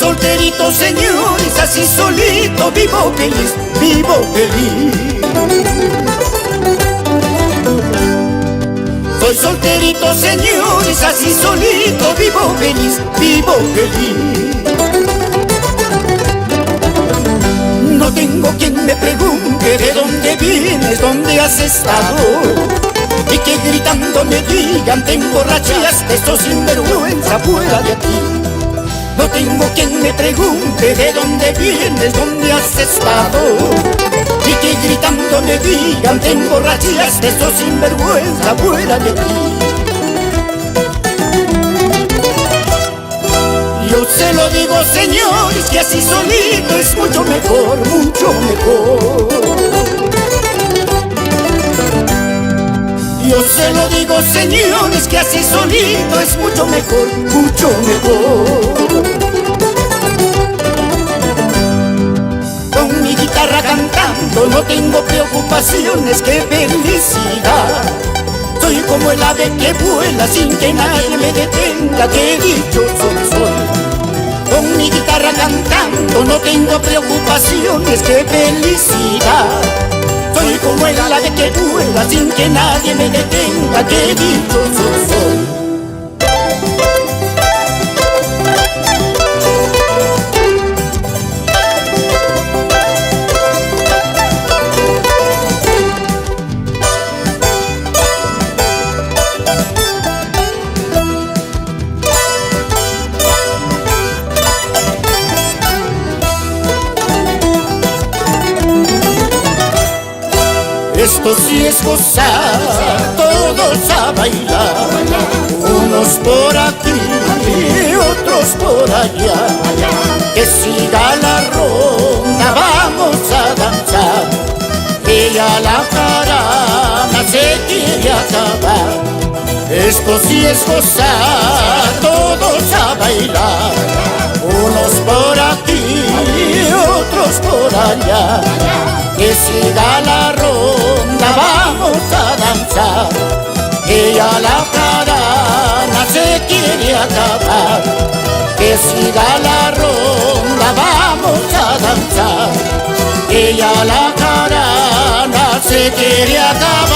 solterito, señores, así solito vivo feliz, vivo feliz. Soy solterito, señores, así solito vivo feliz, vivo feliz. No tengo quien me pregunte de dónde vienes, dónde has estado, y que gritando me digan te emborrachaste, esto sinvergüenza fuera de aquí. No tengo quien me pregunte de dónde vienes, dónde has estado, y que gritando me digan te emborrachaste, esto sinvergüenza fuera de aquí. Yo se lo digo, señores, que así solito es mucho mejor, mucho mejor. Yo se lo digo, señores, que así solito es mucho mejor, mucho mejor. Con mi guitarra cantando no tengo preocupaciones, qué felicidad. Soy como el ave que vuela sin que nadie me detenga, qué dichoso soy. Con mi guitarra cantando no tengo preocupaciones, qué felicidad. Soy como el ave que vuela sin que nadie me detenga, qué dichoso soy. Esto sí es gozar, todos a bailar, unos por aquí y otros por allá. Que siga la ronda, vamos a danzar, que ya la jarana se quiere acabar. Esto sí es gozar, todos a bailar, unos por aquí y otros por allá. Que siga la ronda, vamos a danzar, que ya la jarana se quiere acabar. Que siga la ronda, vamos a danzar, que ya la jarana se quiere acabar.